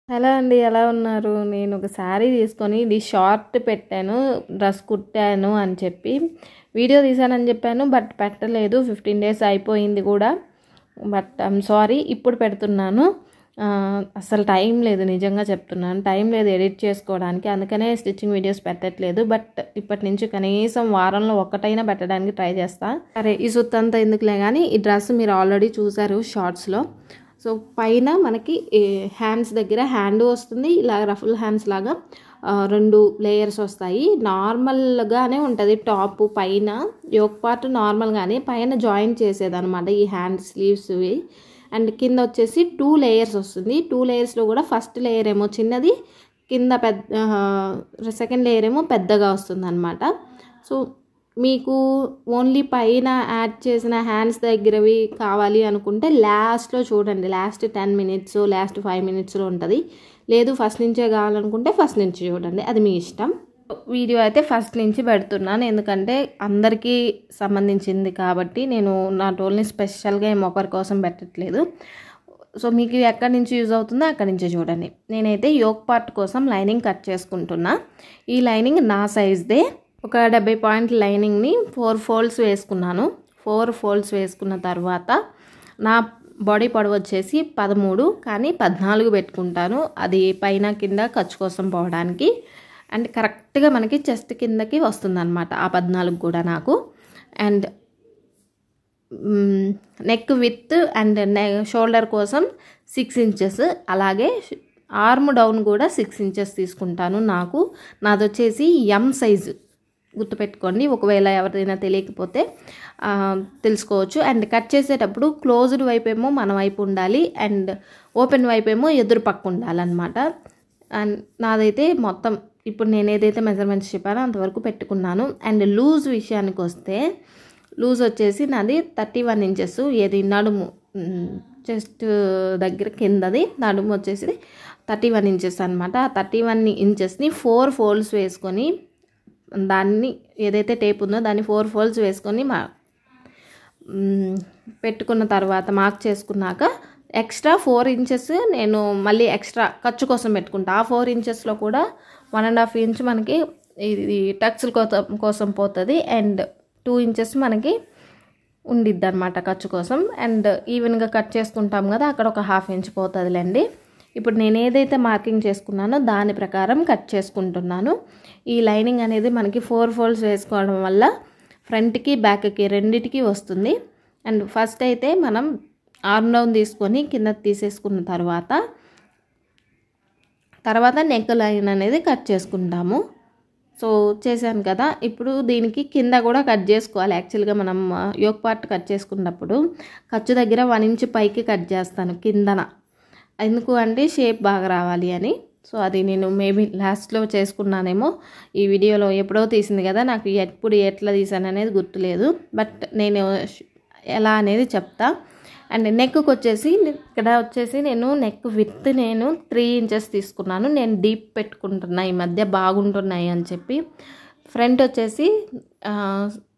Hello అండి, ఎలా ఉన్నారు? నేను ఒక శారీ తీసుకొని ఇది షార్ట్ పెట్టాను, డ్రెస్ కుట్టాను అని చెప్పి వీడియో తీసానని చెప్పాను. బట్ పెట్టలేదు, 15 days అయిపోయింది కూడా. బట్ ఐఎమ్ సారీ, ఇప్పుడు పెడుతున్నాను. అసలు టైం లేదు, నిజంగా చెప్తున్నాను, టైం లేదు ఎడిట్ చేసుకోవడానికి. అందుకనే స్టిచ్చింగ్ వీడియోస్ పెట్టట్లేదు. బట్ ఇప్పటి నుంచి కనీసం వారంలో ఒక్కటైనా పెట్టడానికి ట్రై చేస్తాను. సరే, ఈ సుత్తంతా ఎందుకులే కానీ, ఈ డ్రెస్ మీరు ఆల్రెడీ చూసారు షార్ట్స్లో. సో పైన మనకి హ్యాండ్స్ దగ్గర హ్యాండ్ వస్తుంది, ఇలా రఫుల్ హ్యాండ్స్ లాగా 2 లేయర్స్ వస్తాయి. నార్మల్గానే ఉంటుంది టాప్, పైన యోక్ పార్ట్ నార్మల్గానే, పైన జాయింట్ చేసేదనమాట ఈ హ్యాండ్ స్లీవ్స్వి. అండ్ కింద వచ్చేసి 2 లేయర్స్ వస్తుంది. 2 లేయర్స్లో కూడా ఫస్ట్ లేయర్ ఏమో చిన్నది, కింద సెకండ్ లేయర్ ఏమో పెద్దగా వస్తుంది అనమాట. సో మీకు ఓన్లీ పైన యాడ్ చేసిన హ్యాండ్స్ దగ్గరవి కావాలి అనుకుంటే లాస్ట్లో చూడండి, లాస్ట్ 10 minutes, లాస్ట్ 5 minutesలో ఉంటుంది. లేదు ఫస్ట్ నుంచే కావాలనుకుంటే ఫస్ట్ నుంచి చూడండి, అది మీ ఇష్టం. వీడియో అయితే ఫస్ట్ నుంచి పెడుతున్నాను, ఎందుకంటే అందరికీ సంబంధించింది కాబట్టి. నేను నా టోల్ని స్పెషల్గా ఒకరి కోసం పెట్టట్లేదు. సో మీకు ఎక్కడి నుంచి యూజ్ అవుతుందో అక్కడి నుంచి చూడండి. నేనైతే యోక్ పార్ట్ కోసం లైనింగ్ కట్ చేసుకుంటున్నా. ఈ లైనింగ్ నా సైజ్దే. ఒక 70 point లైనింగ్ని 4 folds వేసుకున్నాను. 4 folds వేసుకున్న తర్వాత నా బాడీ పొడవు వచ్చేసి 13, కానీ 14 పెట్టుకుంటాను. అది పైన కింద ఖర్చు కోసం పోవడానికి. అండ్ కరెక్ట్గా మనకి చెస్ట్ కిందకి వస్తుంది అనమాట ఆ 14 కూడా నాకు. And neck with and shoulder కోసం 6 inches, అలాగే ఆర్మ్ డౌన్ కూడా 6 inches తీసుకుంటాను. నాది వచ్చేసి ఎం సైజు, గుర్తుపెట్టుకోండి. ఒకవేళ ఎవరైనా తెలియకపోతే తెలుసుకోవచ్చు. అండ్ కట్ చేసేటప్పుడు క్లోజ్డ్ వైపు ఏమో మన వైపు ఉండాలి, అండ్ ఓపెన్ వైపు ఏమో ఎదురు పక్క ఉండాలన్నమాట. అండ్ నాదైతే మొత్తం ఇప్పుడు నేను ఏదైతే మెజర్మెంట్స్ చెప్పానో అంతవరకు పెట్టుకున్నాను. అండ్ లూజ్ విషయానికి వస్తే, లూజ్ వచ్చేసి నాది 31 inches. ఏది నడుము, చెస్ట్ దగ్గర కిందది నడుము వచ్చేసి 31 inches అనమాట. ఆ 31 inchesని 4 folds వేసుకొని, దాన్ని ఏదైతే టేప్ ఉందో దాన్ని 4 folds వేసుకొని పెట్టుకున్న తర్వాత మార్క్ చేసుకున్నాక ఎక్స్ట్రా 4 inches నేను మళ్ళీ ఎక్స్ట్రా ఖర్చు కోసం పెట్టుకుంటా. ఆ 4 inchesలో కూడా 1.5 inch మనకి ఇది టక్స్ల కోసం పోతుంది. అండ్ 2 inches మనకి ఉండిద్ది అనమాట ఖర్చు కోసం. అండ్ ఈవెన్గా కట్ చేసుకుంటాం కదా, అక్కడ ఒక 1/2 inch పోతుందిలేండి. ఇప్పుడు నేను ఏదైతే మార్కింగ్ చేసుకున్నానో దాని ప్రకారం కట్ చేసుకుంటున్నాను. ఈ లైనింగ్ అనేది మనకి 4 folds వేసుకోవడం వల్ల ఫ్రంట్కి బ్యాక్కి రెండిటికి వస్తుంది. అండ్ ఫస్ట్ అయితే మనం ఆర్మ్ డౌన్ తీసుకొని కింద తీసేసుకున్న తర్వాత నెక్ లైన్ అనేది కట్ చేసుకుంటాము. సో చేశాను కదా, ఇప్పుడు దీనికి కింద కూడా కట్ చేసుకోవాలి. యాక్చువల్గా మనం యోక్ పార్ట్ కట్ చేసుకున్నప్పుడు ఖర్చు దగ్గర 1 inch పైకి కట్ చేస్తాను కిందన. ఎందుకు అంటే షేప్ బాగా రావాలి అని. సో అది నేను మేబీ లాస్ట్లో చేసుకున్నానేమో, ఈ వీడియోలో ఎప్పుడో తీసింది కదా, నాకు ఎప్పుడు ఎట్లా తీసాను అనేది గుర్తులేదు. బట్ నేను ఎలా అనేది చెప్తా. అండ్ నెక్కి వచ్చేసి ఇక్కడ వచ్చేసి నేను నెక్ విత్ 3 inches తీసుకున్నాను. నేను డీప్ పెట్టుకుంటున్నా, ఈ మధ్య బాగుంటున్నాయి అని చెప్పి. ఫ్రంట్ వచ్చేసి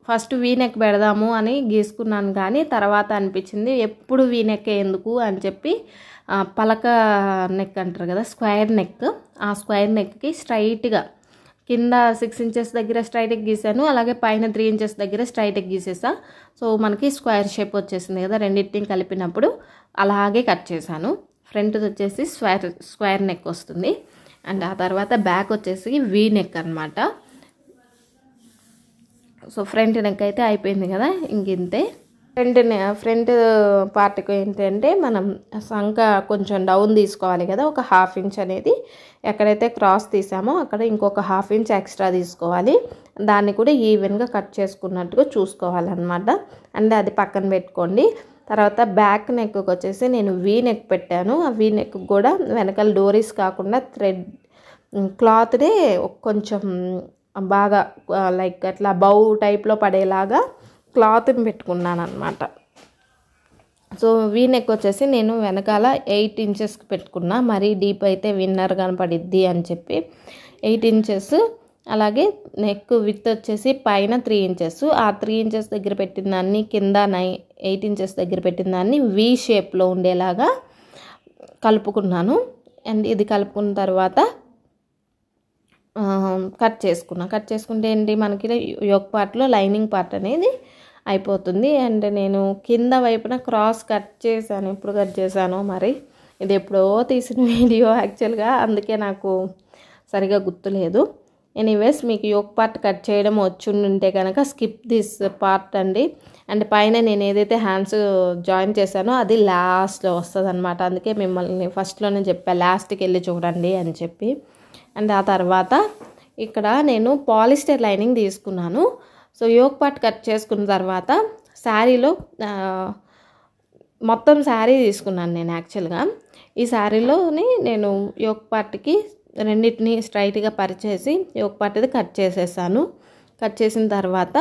ఫస్ట్ వీ నెక్ పెడదాము అని గీసుకున్నాను, కానీ తర్వాత అనిపించింది ఎప్పుడు వీ నెక్ ఎందుకు అని చెప్పి పలక నెక్ అంటారు కదా, స్క్వేర్ నెక్. ఆ స్క్వేర్ నెక్కి స్ట్రైట్గా కింద 6 inches దగ్గర స్ట్రైట్గా గీసాను, అలాగే పైన 3 inches దగ్గర స్ట్రైట్గా గీసేసా. సో మనకి స్క్వేర్ షేప్ వచ్చేసింది కదా, రెండింటిని కలిపినప్పుడు అలాగే కట్ చేశాను. ఫ్రంట్ వచ్చేసి స్క్వేర్ నెక్ వస్తుంది. అండ్ ఆ తర్వాత బ్యాక్ వచ్చేసి వీ నెక్ అనమాట. సో ఫ్రంట్ నెక్ అయితే అయిపోయింది కదా, ఇంకింతే. ఫ్రంట్ పార్ట్కి ఏంటంటే మనం సంక కొంచెం డౌన్ తీసుకోవాలి కదా, ఒక 1/2 inch అనేది ఎక్కడైతే క్రాస్ తీసామో అక్కడ ఇంకొక 1/2 inch ఎక్స్ట్రా తీసుకోవాలి. దాన్ని కూడా ఈవెన్గా కట్ చేసుకున్నట్టుగా చూసుకోవాలన్నమాట. అండ్ అది పక్కన పెట్టుకోండి. తర్వాత బ్యాక్ నెక్కి వచ్చేసి నేను వీ నెక్ పెట్టాను. ఆ వీ నెక్ కూడా వెనకాల డోరీస్ కాకుండా థ్రెడ్ క్లాత్నే కొంచెం బాగా లైక్ అట్లా బౌ టైప్లో పడేలాగా క్లాత్ని పెట్టుకున్నాను అనమాట. సో వీ నెక్ వచ్చేసి నేను వెనకాల 8 inchesకి పెట్టుకున్నా, మరీ డీప్ అయితే విన్నర్ కనపడిద్ది అని చెప్పి 8 inches. అలాగే నెక్ విత్ వచ్చేసి పైన 3 inches. ఆ 3 inches దగ్గర పెట్టిన దాన్ని కింద 8 inches దగ్గర పెట్టిన దాన్ని వీ షేప్లో ఉండేలాగా కలుపుకున్నాను. అండ్ ఇది కలుపుకున్న తర్వాత కట్ చేసుకుంటే ఏంటి మనకి యోక్ పార్ట్లో లైనింగ్ పార్ట్ అనేది అయిపోతుంది. అండ్ నేను కింద వైపున క్రాస్ కట్ చేశాను, ఎప్పుడు కట్ చేశానో మరి, ఇది ఎప్పుడో తీసిన వీడియో యాక్చువల్గా, అందుకే నాకు సరిగా గుర్తులేదు. ఎనీవేస్ మీకు యోక్ పార్ట్ కట్ చేయడం వచ్చుంటే కనుక స్కిప్ దిస్ పార్ట్ అండి. అండ్ పైన నేను ఏదైతే హ్యాండ్స్ జాయిన్ చేశానో అది లాస్ట్లో వస్తుంది అనమాట. అందుకే మిమ్మల్ని ఫస్ట్లోనే చెప్పాను లాస్ట్కి వెళ్ళి చూడండి అని చెప్పి. అండ్ ఆ తర్వాత ఇక్కడ నేను పాలిస్టర్ లైనింగ్ తీసుకున్నాను. సో యోక్ పార్ట్ కట్ చేసుకున్న తర్వాత శారీలో మొత్తం శారీ తీసుకున్నాను నేను యాక్చువల్గా. ఈ శారీలోని నేను యోక్ పార్ట్కి రెండింటిని స్ట్రైట్గా పరిచేసి యోక్ పార్ట్ ఇది కట్ చేసేసాను. కట్ చేసిన తర్వాత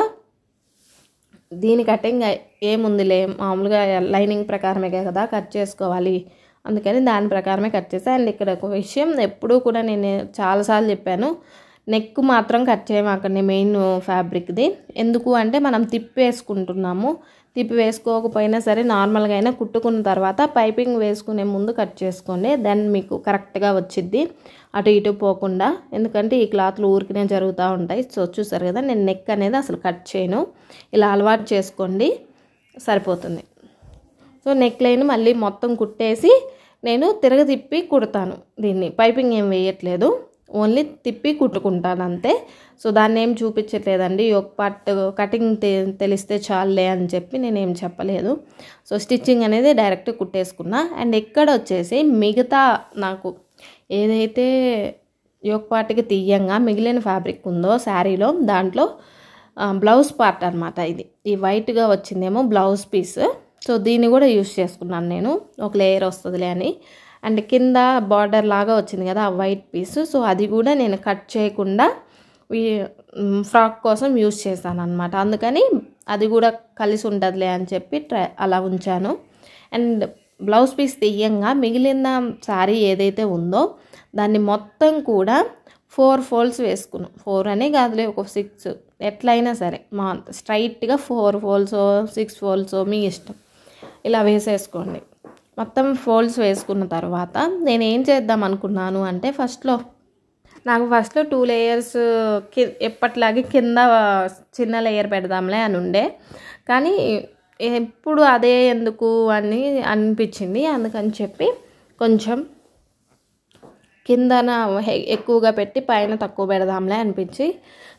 దీని కటింగ్ ఏముందిలే, మామూలుగా లైనింగ్ ప్రకారమే కదా కట్ చేసుకోవాలి, అందుకని దాని ప్రకారమే కట్ చేసాను. అండ్ ఇక్కడ ఒక విషయం ఎప్పుడూ కూడా నేను చాలాసార్లు చెప్పాను, నెక్ మాత్రం కట్ చేయమాకండి మెయిన్ ఫ్యాబ్రిక్ది. ఎందుకు అంటే మనం తిప్పి వేసుకుంటున్నాము, తిప్పి వేసుకోకపోయినా సరే నార్మల్గా అయినా కుట్టుకున్న తర్వాత పైపింగ్ వేసుకునే ముందు కట్ చేసుకోండి, దెన్ మీకు కరెక్ట్గా వచ్చిద్ది అటు ఇటు పోకుండా. ఎందుకంటే ఈ క్లాత్లు ఊరికినే జరుగుతూ ఉంటాయి. సో చూసారు కదా, నేను నెక్ అనేది అసలు కట్ చేయను, ఇలా అలవాటు చేసుకోండి సరిపోతుంది. సో నెక్ లైన్ మళ్ళీ మొత్తం కుట్టేసి నేను తిప్పి కుడతాను, దీన్ని పైపింగ్ ఏం వేయట్లేదు, ఓన్లీ తిప్పి కుట్టుకుంటాను అంతే. సో దాన్ని ఏం చూపించట్లేదండి, యోక్ పార్ట్ కటింగ్ తెలిస్తే చాలులే అని చెప్పి నేనేం చెప్పలేదు. సో స్టిచ్చింగ్ అనేది డైరెక్ట్ కుట్టేసుకున్నా. అండ్ ఇక్కడ వచ్చేసి మిగతా నాకు ఏదైతే యోక్ పార్ట్కి తీయంగా మిగిలిన ఫ్యాబ్రిక్ ఉందో శారీలో, దాంట్లో బ్లౌజ్ పార్ట్ అనమాట ఇది. ఈ వైట్గా వచ్చిందేమో బ్లౌజ్ పీస్. సో దీన్ని కూడా యూస్ చేసుకున్నాను నేను, ఒక లేయర్ వస్తుందిలే అని. అండ్ కింద బార్డర్ లాగా వచ్చింది కదా ఆ వైట్ పీస్, సో అది కూడా నేను కట్ చేయకుండా ఫ్రాక్ కోసం యూస్ చేశాను అనమాట. అందుకని అది కూడా కలిసి ఉంటుందిలే అని చెప్పి అలా ఉంచాను. అండ్ బ్లౌజ్ పీస్ తీయంగా మిగిలిన శారీ ఏదైతే ఉందో దాన్ని మొత్తం కూడా 4 ఫోల్డ్స్ వేసుకున్నాను. 4 అనే కాదులే, ఒక 6 ఎట్లయినా సరే, మా స్ట్రైట్గా 4 ఫోల్డ్స్ 6 ఫోల్డ్స్ మీ ఇష్టం, ఇలా వేసేసుకోండి. మొత్తం ఫోల్డ్స్ వేసుకున్న తర్వాత నేను ఏం చేద్దాం అనుకున్నాను అంటే, నాకు ఫస్ట్లో 2 లేయర్స్ ఎప్పట్లాగే కింద చిన్న లేయర్ పెడదాంలే అని ఉండే, కానీ ఎప్పుడు అదే ఎందుకు అని అనిపించింది. అందుకని చెప్పి కొంచెం కిందన ఎక్కువగా పెట్టి పైన తక్కువ పెడదాంలే అనిపించి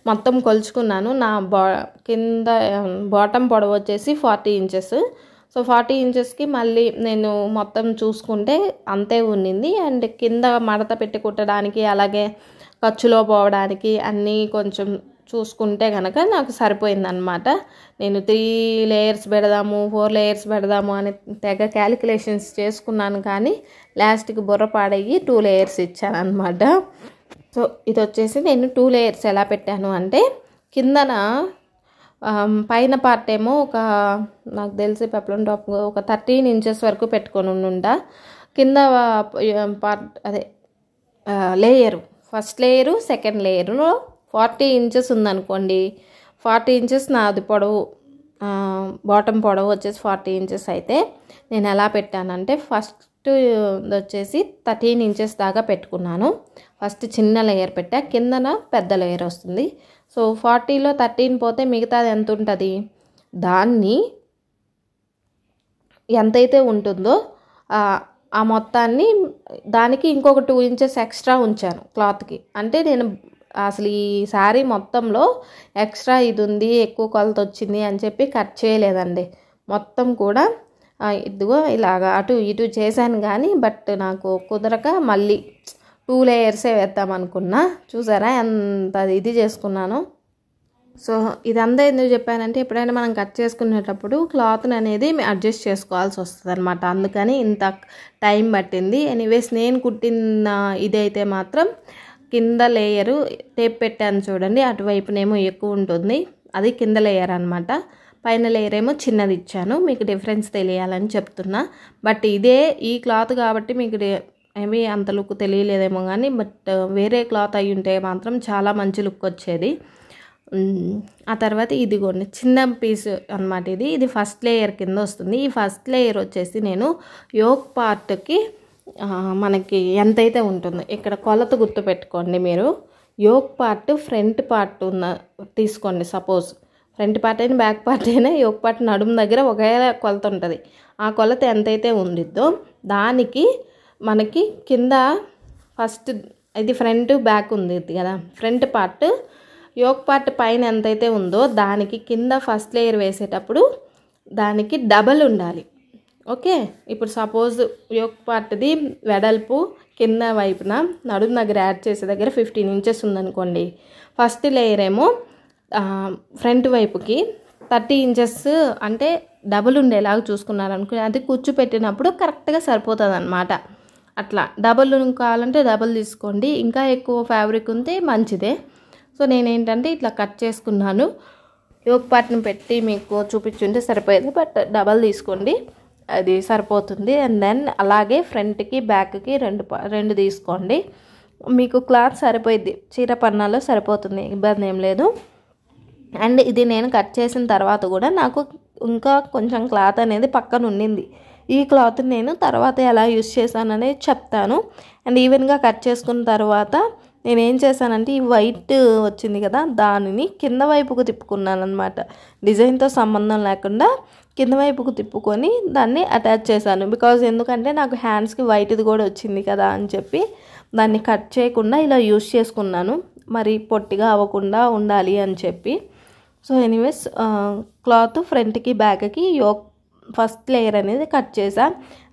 మొత్తం కొలుచుకున్నాను. నా కింద బాటమ్ పొడవు వచ్చేసి 40 ఇంచెస్. సో 40 ఇంచెస్కి మళ్ళీ నేను మొత్తం చూసుకుంటే అంతే ఉన్నింది. అండ్ కింద మడత పెట్టి కుట్టడానికి అలాగే ఖర్చులో పోవడానికి అన్నీ కొంచెం చూసుకుంటే కనుక నాకు సరిపోయిందనమాట. నేను 3 లేయర్స్ పెడదాము 4 లేయర్స్ పెడదాము అని తెగ క్యాలిక్యులేషన్స్ చేసుకున్నాను, కానీ లాస్ట్కి బుర్ర పాడయ్యి 2 లేయర్స్ ఇచ్చాను అనమాట. సో ఇది వచ్చేసి నేను 2 లేయర్స్ ఎలా పెట్టాను అంటే, కిందన పైన పార్ట్ ఏమో నాకు తెలిసి పెప్లం టాప్ ఒక 13 ఇంచెస్ వరకు పెట్టుకొని ఉండా. కింద పార్ట్ అదే లేయరు, ఫస్ట్ లేయరు సెకండ్ లేయరులో 40 ఇంచెస్ ఉందనుకోండి. 40 ఇంచెస్ నాది పొడవు, బాటమ్ పొడవు వచ్చేసి 40 ఇంచెస్ అయితే నేను ఎలా పెట్టానంటే, ఫస్ట్ వచ్చేసి 13 ఇంచెస్ దాకా పెట్టుకున్నాను. ఫస్ట్ చిన్న లేయర్ పెట్టా, కిందన పెద్ద లేయర్ వస్తుంది. సో 40లో 13 పోతే మిగతాది ఎంత ఉంటుంది, దాన్ని ఎంతైతే ఉంటుందో ఆ మొత్తాన్ని దానికి ఇంకొక 2 ఇంచెస్ ఎక్స్ట్రా ఉంచాను క్లాత్కి. అంటే నేను అసలు ఈ శారీ మొత్తంలో ఎక్స్ట్రా ఇది ఉంది, ఎక్కువ కొలత వచ్చింది అని చెప్పి కట్ చేయలేదండి. మొత్తం కూడా ఇదిగో ఇలాగా అటు ఇటు చేశాను, కానీ బట్ నాకు కుదరక మళ్ళీ 2 లేయర్సే వేద్దామనుకున్నా. చూసారా ఎంత ఇది చేసుకున్నాను. సో ఇదంతా ఎందుకు చెప్పానంటే, ఎప్పుడైనా మనం కట్ చేసుకునేటప్పుడు క్లాత్ని అనేది అడ్జస్ట్ చేసుకోవాల్సి వస్తుంది అనమాట. అందుకని ఇంత టైం పట్టింది. ఎనీవేస్ నేను కుట్టిన ఇదైతే మాత్రం కింద లేయరు టేప్ పెట్టాను చూడండి, అటువైపునేమో ఎక్కువ ఉంటుంది, అది కింద లేయర్ అనమాట. పైన లేయర్ ఏమో చిన్నది ఇచ్చాను, మీకు డిఫరెన్స్ తెలియాలని చెప్తున్నా. బట్ ఇదే ఈ క్లాత్ కాబట్టి మీకు ఏమీ అంత లుక్ తెలియలేదేమో కానీ, బట్ వేరే క్లాత్ అయి ఉంటే మాత్రం చాలా మంచి లుక్ వచ్చేది. ఆ తర్వాత ఇదిగోండి చిన్న పీస్ అనమాట, ఇది ఫస్ట్ లేయర్ కింద వస్తుంది. ఈ ఫస్ట్ లేయర్ వచ్చేసి నేను యోక్ పార్ట్కి మనకి ఎంతైతే ఉంటుందో ఇక్కడ కొలత గుర్తు పెట్టుకోండి. మీరు యోక్ పార్ట్ ఫ్రంట్ పార్ట్ తీసుకోండి. సపోజ్ ఫ్రంట్ పార్ట్ అయినా బ్యాక్ పార్ట్ అయినా యోక్ పార్ట్ నడుము దగ్గర ఒకే కొలత ఉంటుంది. ఆ కొలత ఎంతైతే ఉండిద్దో దానికి మనకి కింద ఫస్ట్ ఇది ఫ్రంట్ బ్యాక్ ఉంది కదా, ఫ్రంట్ పార్ట్ యోక్ పార్ట్ పైన ఎంతైతే ఉందో దానికి కింద ఫస్ట్ లేయర్ వేసేటప్పుడు దానికి డబల్ ఉండాలి. ఓకే, ఇప్పుడు సపోజ్ యోక్ పార్ట్ది వెడల్పు కింద వైపున నడుము దగ్గర యాడ్ చేసే దగ్గర 15 ఇంచెస్ ఉందనుకోండి. ఫస్ట్ లేయర్ ఏమో ఫ్రంట్ వైపుకి 30 ఇంచెస్ అంటే డబుల్ ఉండేలాగా చూసుకున్నారనుకో, అది కూర్చోపెట్టినప్పుడు కరెక్ట్గా సరిపోతుంది అన్నమాట. అట్లా డబుల్ కావాలంటే డబుల్ తీసుకోండి, ఇంకా ఎక్కువ ఫ్యాబ్రిక్ ఉంటే మంచిదే. సో నేనేంటంటే ఇట్లా కట్ చేసుకున్నాను. యోక్ పార్ట్ని పెట్టి మీకు చూపించుంటే సరిపోయేది, బట్ డబల్ తీసుకోండి, అది సరిపోతుంది. అండ్ దెన్ అలాగే ఫ్రంట్కి బ్యాక్కి రెండు తీసుకోండి. మీకు క్లాత్ సరిపోయింది, చీర పన్నాలో సరిపోతుంది, ఇబ్బంది ఏం లేదు. అండ్ ఇది నేను కట్ చేసిన తర్వాత కూడా నాకు ఇంకా కొంచెం క్లాత్ అనేది పక్కన ఉండింది. ఈ క్లాత్ నేను తర్వాత ఎలా యూస్ చేశాననేది చెప్తాను. అండ్ ఈవెన్గా కట్ చేసుకున్న తర్వాత నేను ఏం చేశానంటే ఈ వైట్ వచ్చింది కదా దానిని కింద వైపుకు తిప్పుకున్నాను అనమాట. డిజైన్తో సంబంధం లేకుండా కింద వైపుకు తిప్పుకొని దాన్ని అటాచ్ చేశాను. బికాజ్ ఎందుకంటే నాకు హ్యాండ్స్కి వైట్ది కూడా వచ్చింది కదా అని చెప్పి దాన్ని కట్ చేయకుండా ఇలా యూస్ చేసుకున్నాను, మరి పొట్టిగా అవ్వకుండా ఉండాలి అని చెప్పి. సో ఎనీవేస్ క్లాత్ ఫ్రంట్కి బ్యాక్కి యోక్ ఫస్ట్ లేయర్ అనేది కట్ చేసా.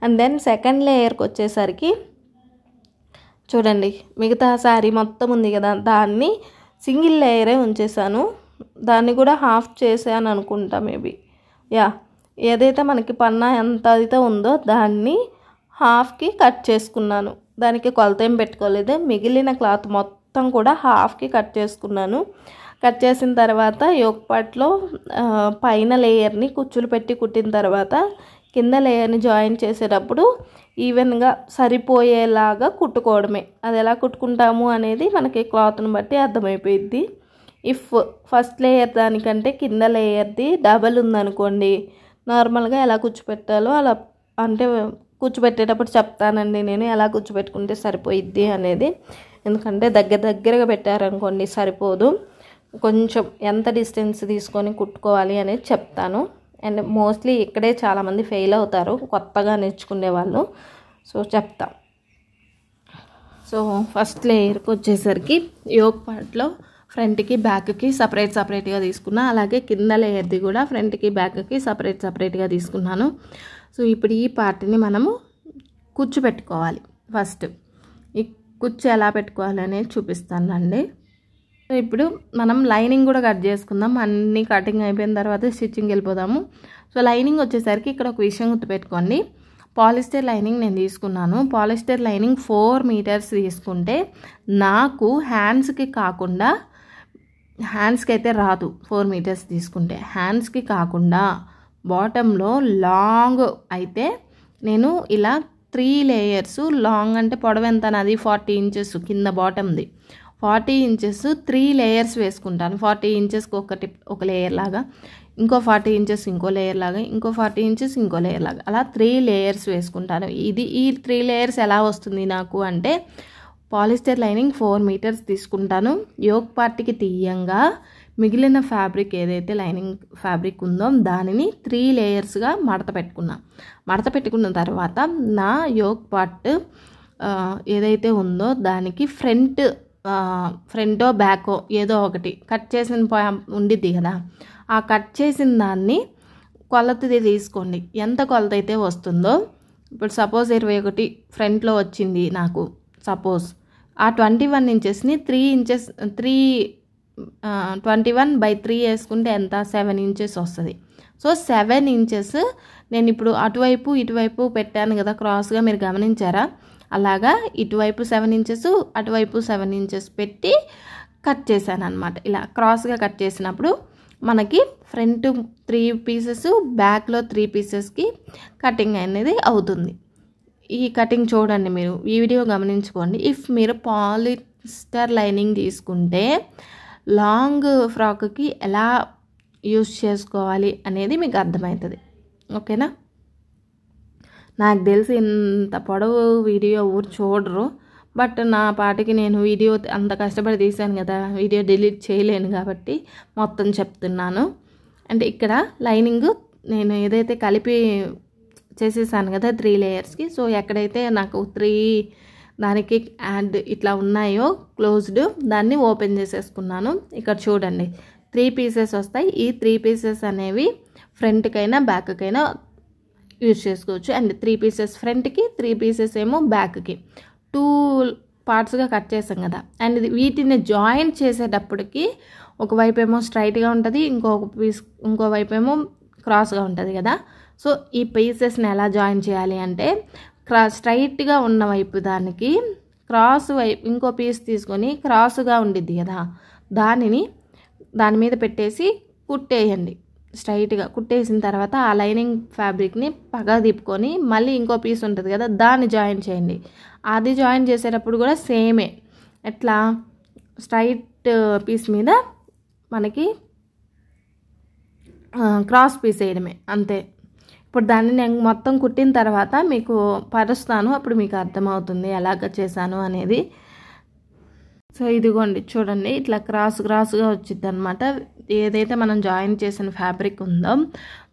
అండ్ దెన్ సెకండ్ లేయర్కి వచ్చేసరికి చూడండి, మిగతా శారీ మొత్తం ఉంది కదా దాన్ని సింగిల్ లేయరే ఉంచేసాను. దాన్ని కూడా హాఫ్ చేసాను అనుకుంటా మేబీ. ఏదైతే మనకి పన్నా ఎంత అయితే ఉందో దాన్ని హాఫ్కి కట్ చేసుకున్నాను. దానికి కొలత ఏం పెట్టుకోలేదు. మిగిలిన క్లాత్ మొత్తం కూడా హాఫ్కి కట్ చేసుకున్నాను. కట్ చేసిన తర్వాత యోక్ పార్ట్లో పైన లేయర్ని కుచ్చులు పెట్టి కుట్టిన తర్వాత కింద లేయర్ని జాయిన్ చేసేటప్పుడు ఈవెన్గా సరిపోయేలాగా కుట్టుకోవడమే. అది ఎలా కుట్టుకుంటాము అనేది మనకి క్లాత్ని బట్టి అర్థమైపోయింది. ఇఫ్ ఫస్ట్ లేయర్ దానికంటే కింద లేయర్ది డబల్ ఉందనుకోండి, నార్మల్గా ఎలా కూర్చోపెట్టాలో అలా, అంటే కూర్చోపెట్టేటప్పుడు చెప్తానండి నేను ఎలా కూర్చోపెట్టుకుంటే సరిపోయిద్ది అనేది. ఎందుకంటే దగ్గరగా పెట్టారనుకోండి సరిపోదు, కొంచెం ఎంత డిస్టెన్స్ తీసుకొని కుట్టుకోవాలి అనేది చెప్తాను. అండ్ మోస్ట్లీ ఇక్కడే చాలామంది ఫెయిల్ అవుతారు కొత్తగా నేర్చుకునే వాళ్ళు. సో చెప్తా. సో ఫస్ట్ లేయర్కి వచ్చేసరికి యోక్ పార్ట్లో ఫ్రంట్కి బ్యాక్కి సపరేట్గా తీసుకున్నా. అలాగే కింద లేయర్ది కూడా ఫ్రంట్కి బ్యాక్కి సపరేట్గా తీసుకున్నాను. సో ఇప్పుడు ఈ పార్ట్ని మనము కుచ్చు పెట్టుకోవాలి. ఫస్ట్ ఈ కుచ్చు ఎలా పెట్టుకోవాలి అనేది చూపిస్తానండి. సో ఇప్పుడు మనం లైనింగ్ కూడా కట్ చేసుకుందాం. అన్నీ కటింగ్ అయిపోయిన తర్వాత స్టిచ్చింగ్ వెళ్ళిపోదాము. సో లైనింగ్ వచ్చేసరికి ఇక్కడ ఒక విషయం గుర్తుపెట్టుకోండి. పాలిస్టర్ లైనింగ్ నేను తీసుకున్నాను. పాలిస్టర్ లైనింగ్ 4 మీటర్స్ తీసుకుంటే నాకు హ్యాండ్స్కి కాకుండా, హ్యాండ్స్కి అయితే రాదు 4 మీటర్స్ తీసుకుంటే, హ్యాండ్స్కి కాకుండా బాటంలో లాంగ్ అయితే నేను ఇలా 3 లేయర్స్, లాంగ్ అంటే పొడవు ఎంత నాది 40 ఇంచెస్, కింద బాటంది 40 ఇంచెస్ 3 లేయర్స్ వేసుకుంటాను. 40 ఇంచెస్కి ఒక లేయర్ లాగా, ఇంకో 40 ఇంచెస్ ఇంకో లేయర్ లాగా, ఇంకో 40 ఇంచెస్ ఇంకో లేయర్ లాగా, అలా 3 లేయర్స్ వేసుకుంటాను. ఈ 3 లేయర్స్ ఎలా వస్తుంది నాకు అంటే, పాలిస్టర్ లైనింగ్ 4 మీటర్స్ తీసుకుంటాను. యోక్ పార్ట్కి తీయంగా మిగిలిన ఫ్యాబ్రిక్ ఏదైతే లైనింగ్ ఫ్యాబ్రిక్ ఉందో దానిని 3 లేయర్స్గా మడత పెట్టుకున్న తర్వాత నా యోక్ పార్ట్ ఏదైతే ఉందో దానికి ఫ్రంటో బ్యాకో ఏదో ఒకటి కట్ చేసిన ఉండిద్ది కదా, ఆ కట్ చేసిన దాన్ని కొలతది తీసుకోండి. ఎంత కొలత అయితే వస్తుందో, ఇప్పుడు సపోజ్ 21 ఫ్రంట్లో వచ్చింది నాకు, సపోజ్ ఆ 21 ఇంచెస్ని 21/3 వేసుకుంటే ఎంత, 7 ఇంచెస్ వస్తుంది. సో 7 ఇంచెస్ నేను ఇప్పుడు అటువైపు ఇటువైపు పెట్టాను కదా క్రాస్గా, మీరు గమనించారా? అలాగా ఇటువైపు 7 ఇంచెస్ అటువైపు 7 ఇంచెస్ పెట్టి కట్ చేశాను అనమాట. ఇలా క్రాస్గా కట్ చేసినప్పుడు మనకి ఫ్రంట్ 3 పీసెస్, బ్యాక్లో 3 పీసెస్కి కటింగ్ అనేది అవుతుంది. ఈ కటింగ్ చూడండి, మీరు ఈ వీడియో గమనించుకోండి. ఇఫ్ మీరు పాలిస్టర్ లైనింగ్ తీసుకుంటే లాంగ్ ఫ్రాక్కి ఎలా యూస్ చేసుకోవాలి అనేది మీకు అర్థమవుతుంది. ఓకేనా? నాకు తెలిసి ఇంత పొడవు వీడియో ఊరు చూడరు, బట్ నా పాటికి నేను వీడియో అంత కష్టపడి తీశాను కదా, వీడియో డిలీట్ చేయలేను కాబట్టి మొత్తం చెప్తున్నాను. అంటే ఇక్కడ లైనింగ్ నేను ఏదైతే కలిపి చేసేసాను కదా 3 లేయర్స్కి, సో ఎక్కడైతే నాకు 3 దానికి యాడ్ ఇట్లా ఉన్నాయో క్లోజ్డ్, దాన్ని ఓపెన్ చేసేసుకున్నాను. ఇక్కడ చూడండి 3 పీసెస్ వస్తాయి. ఈ 3 పీసెస్ అనేవి ఫ్రంట్కైనా బ్యాక్కైనా యూజ్ చేసుకోవచ్చు. అండ్ 3 పీసెస్ ఫ్రంట్కి, 3 పీసెస్ ఏమో బ్యాక్కి 2 పార్ట్స్గా కట్ చేసాం కదా. అండ్ వీటిని జాయింట్ చేసేటప్పటికి ఒకవైపు ఏమో స్ట్రైట్గా ఉంటుంది, ఇంకో వైపు ఏమో క్రాస్గా ఉంటుంది కదా. సో ఈ పీసెస్ని ఎలా జాయిన్ చేయాలి అంటే స్ట్రైట్గా ఉన్న వైపు దానికి క్రాస్ వైపు ఇంకో పీస్ తీసుకొని క్రాస్గా ఉండిద్ది కదా, దాని మీద పెట్టేసి కుట్టేయండి. స్ట్రైట్గా కుట్టేసిన తర్వాత ఆ లైనింగ్ ఫ్యాబ్రిక్ని పగా తిప్పుకొని మళ్ళీ ఇంకో పీస్ ఉంటుంది కదా, దాన్ని జాయిన్ చేయండి. అది జాయిన్ చేసేటప్పుడు కూడా సేమే, ఎట్లా స్ట్రైట్ పీస్ మీద మనకి క్రాస్ పీస్ వేయడమే అంతే. ఇప్పుడు దాన్ని నేను మొత్తం కుట్టిన తర్వాత మీకు పరుస్తాను, అప్పుడు మీకు అర్థమవుతుంది ఎలాగ చేశాను అనేది. సో ఇదిగోండి చూడండి, ఇట్లా క్రాస్గా వచ్చింది అనమాట. ఏదైతే మనం జాయిన్ చేసిన ఫ్యాబ్రిక్ ఉందో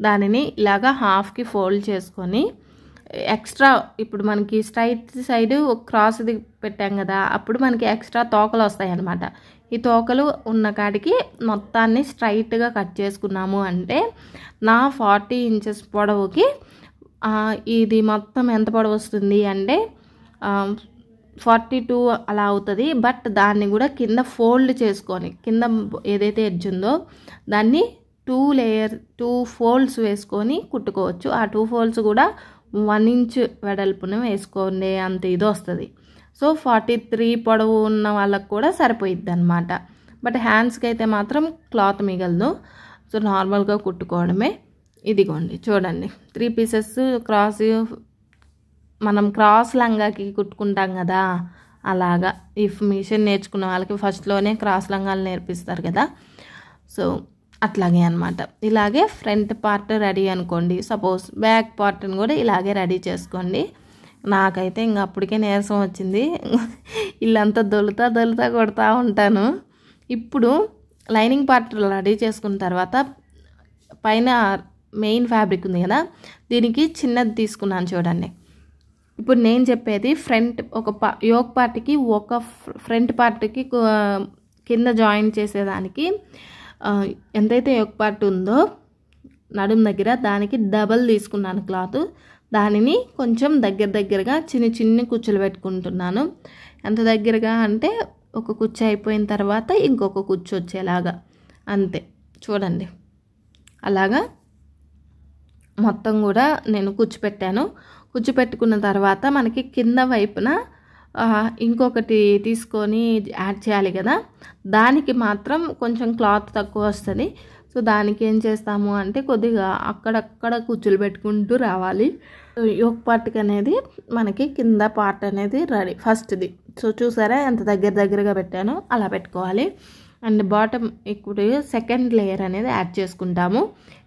దానిని ఇలాగా హాఫ్కి ఫోల్డ్ చేసుకొని ఎక్స్ట్రా, ఇప్పుడు మనకి స్ట్రైట్ సైడ్ క్రాస్ది పెట్టాం కదా, అప్పుడు మనకి ఎక్స్ట్రా తోకలు వస్తాయి అన్నమాట. ఈ తోకలు ఉన్న కాడికి మొత్తాన్ని స్ట్రైట్గా కట్ చేసుకున్నాము అంటే నా 40 ఇంచెస్ పొడవుకి ఇది మొత్తం ఎంత పొడవు వస్తుంది అంటే 42 అలా అవుతుంది. బట్ దాన్ని కూడా కింద ఫోల్డ్ చేసుకొని, కింద ఏదైతే ఎడ్జ్ ఉందో దాన్ని 2 ఫోల్డ్స్ వేసుకొని కుట్టుకోవచ్చు. ఆ 2 ఫోల్డ్స్ కూడా 1 ఇంచ్ వెడల్పున వేసుకోండి, అంత ఇది వస్తుంది. సో 43 పొడవు ఉన్న వాళ్ళకు కూడా సరిపోయిద్ది అనమాట. బట్ హ్యాండ్స్కి అయితే మాత్రం క్లాత్ మిగలదు, సో నార్మల్గా కుట్టుకోవడమే. ఇదిగోండి చూడండి 3 పీసెస్ క్రాస్, మనం క్రాస్ లంగాకి కుట్టుకుంటాం కదా అలాగా. ఈ మిషన్ నేర్చుకున్న వాళ్ళకి ఫస్ట్లోనే క్రాస్ లంగాలు నేర్పిస్తారు కదా, సో అట్లాగే అనమాట. ఇలాగే ఫ్రంట్ పార్ట్ రెడీ అనుకోండి. సపోజ్ బ్యాక్ పార్ట్ని కూడా ఇలాగే రెడీ చేసుకోండి. నాకైతే ఇంకా అప్పటికే నీరసం వచ్చింది, ఇల్లంతా దొలుతా కొడతా ఉంటాను. ఇప్పుడు లైనింగ్ పార్ట్ రెడీ చేసుకున్న తర్వాత పైన మెయిన్ ఫ్యాబ్రిక్ ఉంది కదా, దీనికి చిన్నది తీసుకున్నాను చూడండి. ఇప్పుడు నేను చెప్పేది ఫ్రంట్ యోక్ పార్ట్కి ఒక ఫ్రంట్ పార్ట్కి కింద జాయిన్ చేసేదానికి ఎంతైతే యోక్ పార్ట్ ఉందో నడుం దగ్గర దానికి డబల్ తీసుకున్నాను క్లాత్. దానిని కొంచెం దగ్గరగా చిన్న కుచ్చులు పెట్టుకుంటున్నాను. ఎంత దగ్గరగా అంటే ఒక కుచ్చు అయిపోయిన తర్వాత ఇంకొక కుచ్చు వచ్చేలాగా, అంతే చూడండి. అలాగా మొత్తం కూడా నేను కుచ్చు పెట్టాను. కుచ్చు పెట్టుకున్న తర్వాత మనకి కింద వైపున ఇంకొకటి తీసుకొని యాడ్ చేయాలి కదా, దానికి మాత్రం కొంచెం క్లాత్ తక్కువ వస్తుంది. సో దానికి ఏం చేస్తాము అంటే కొద్దిగా అక్కడక్కడ కుచ్చులు పెట్టుకుంటూ రావాలి. యోక్ పార్ట్కి అనేది మనకి కింద పార్ట్ అనేది రెడీ ఫస్ట్ది. సో చూసారా ఎంత దగ్గరగా పెట్టానో అలా పెట్టుకోవాలి. అండ్ బాటమ్ ఇప్పుడు సెకండ్ లేయర్ అనేది యాడ్ చేసుకుంటాము.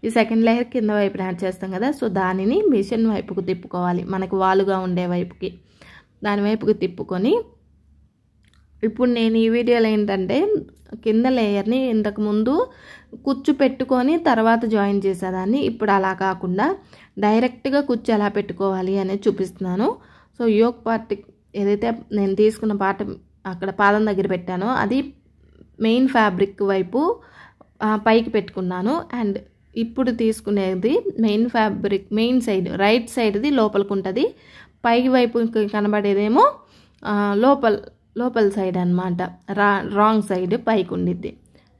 ఈ సెకండ్ లేయర్ కింద వైపున యాడ్ చేస్తాం కదా, సో దానిని మిషన్ వైపుకు తిప్పుకోవాలి, మనకు వాలుగా ఉండే వైపుకి, దాని వైపుకి తిప్పుకొని. ఇప్పుడు నేను ఈ వీడియోలో ఏంటంటే కింద లేయర్ని ఇంతకుముందు కుచ్చు పెట్టుకొని తర్వాత జాయిన్ చేసేదాన్ని. ఇప్పుడు అలా కాకుండా డైరెక్ట్గా కుచ్చు ఎలా పెట్టుకోవాలి అనేది చూపిస్తున్నాను. సో యోక్ పార్ట్ ఏదైతే నేను తీసుకున్న పార్ట్ అక్కడ పాదం దగ్గర పెట్టానో అది మెయిన్ ఫ్యాబ్రిక్ వైపు పైకి పెట్టుకున్నాను. అండ్ ఇప్పుడు తీసుకునేది main fabric main side right సైడ్ది లోపలికి ఉంటుంది, పైకి వైపు కనబడేదేమో లోపల సైడ్ అనమాట, రాంగ్ సైడ్ పైకి ఉండిద్ది.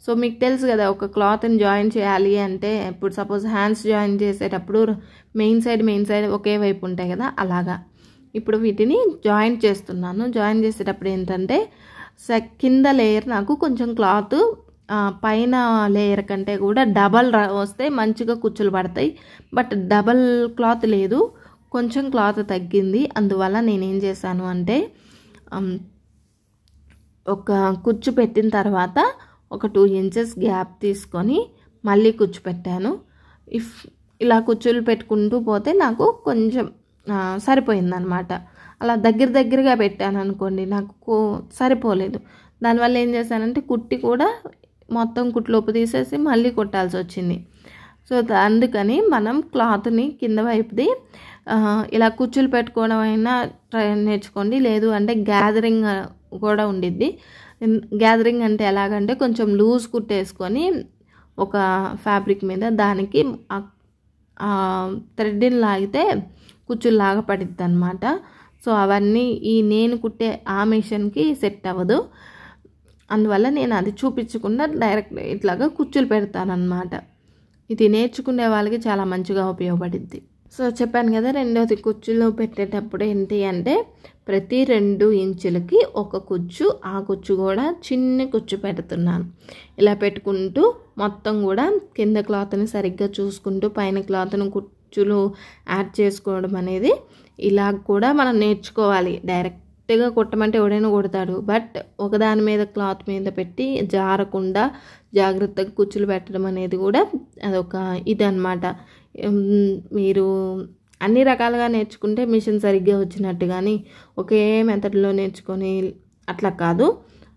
సో మీకు తెలుసు కదా, ఒక క్లాత్ని జాయిన్ చేయాలి అంటే ఇప్పుడు సపోజ్ హ్యాండ్స్ జాయిన్ చేసేటప్పుడు మెయిన్ సైడ్ ఒకే వైపు ఉంటాయి కదా, అలాగా. ఇప్పుడు వీటిని జాయిన్ చేస్తున్నాను. జాయిన్ చేసేటప్పుడు ఏంటంటే కింద లేయర్ నాకు కొంచెం క్లాత్ పైన లేయర్ కంటే కూడా డబల్ వస్తే మంచిగా కుచ్చులు పడతాయి. బట్ డబల్ క్లాత్ లేదు, కొంచెం క్లాత్ తగ్గింది. అందువల్ల నేనేం చేశాను అంటే ఒక కుచ్చు పెట్టిన తర్వాత ఒక 2 ఇంచెస్ గ్యాప్ తీసుకొని మళ్ళీ కుచ్చు పెట్టాను. ఇలా కుచ్చులు పెట్టుకుంటూ పోతే నాకు కొంచెం సరిపోయిందనమాట. అలా దగ్గరగా పెట్టాను అనుకోండి, నాకు సరిపోలేదు. దానివల్ల ఏం చేశానంటే కుట్టి కూడా మొత్తం కుట్లోపు తీసేసి మళ్ళీ కుట్టాల్సి వచ్చింది. సో అందుకని మనం క్లాత్ని కింద వైపుది ఇలా కుచ్చులు పెట్టుకోవడం అయినా నేర్చుకోండి. లేదు అంటే గ్యాదరింగ్ కూడా ఉండిద్ది. గ్యాదరింగ్ అంటే ఎలాగంటే కొంచెం లూజ్ కుట్టేసుకొని ఒక ఫ్యాబ్రిక్ మీద దానికి థ్రెడ్ని లాగితే కుచ్చుల్లాగా పడిద్ది అనమాట. సో అవన్నీ నేను కుట్టే ఆ మిషన్కి సెట్ అవ్వదు. అందువల్ల నేను అది చూపించకుండా డైరెక్ట్ ఇట్లాగా కుచ్చులు పెడతానన్నమాట. ఇది నేర్చుకునే వాళ్ళకి చాలా మంచిగా ఉపయోగపడిద్ది. సో చెప్పాను కదా, రెండోది కుచ్చులు పెట్టేటప్పుడు ఏంటి అంటే ప్రతి 2 ఇంచులకి ఒక కుచ్చు, ఆ కుచ్చు కూడా చిన్న కుచ్చు పెడుతున్నాను. ఇలా పెట్టుకుంటూ మొత్తం కూడా కింద క్లాత్ని సరిగ్గా చూసుకుంటూ పైన క్లాత్ను కుచ్చులు యాడ్ చేసుకోవడం అనేది ఇలా కూడా మనం నేర్చుకోవాలి. డైరెక్ట్గా కుట్టమంటే ఎవడైనా కుడతాడు, బట్ ఒకదాని మీద క్లాత్ మీద పెట్టి జారకుండా జాగ్రత్తగా కుచ్చులు పెట్టడం అనేది కూడా అదొక ఇదన్నమాట. మీరు అన్ని రకాలుగా నేర్చుకుంటే మిషన్ సరిగ్గా వచ్చినట్టు, కానీ ఒకే మెథడ్లో నేర్చుకొని అట్లా కాదు.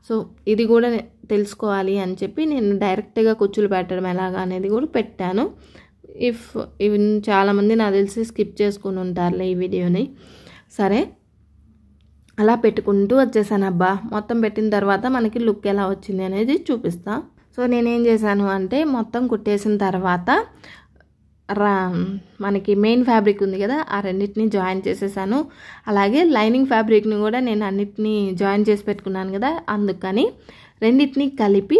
సో ఇది కూడా తెలుసుకోవాలి అని చెప్పి నేను డైరెక్ట్గా కుచ్చులు పెట్టడం ఎలాగా అనేది కూడా పెట్టాను. ఇవి చాలామంది నాకు తెలిసి స్కిప్ చేసుకుని ఉంటారులే ఈ వీడియోని. సరే, అలా పెట్టుకుంటూ వచ్చేసాను. అబ్బా మొత్తం పెట్టిన తర్వాత మనకి లుక్ ఎలా వచ్చింది అనేది చూపిస్తా. సో నేనేం చేశాను అంటే మొత్తం కుట్టేసిన తర్వాత మనకి మెయిన్ ఫ్యాబ్రిక్ ఉంది కదా, ఆ రెండింటిని జాయిన్ చేసేసాను. అలాగే లైనింగ్ ఫ్యాబ్రిక్ని కూడా నేను అన్నిటినీ జాయిన్ చేసి పెట్టుకున్నాను కదా, అందుకని రెండింటిని కలిపి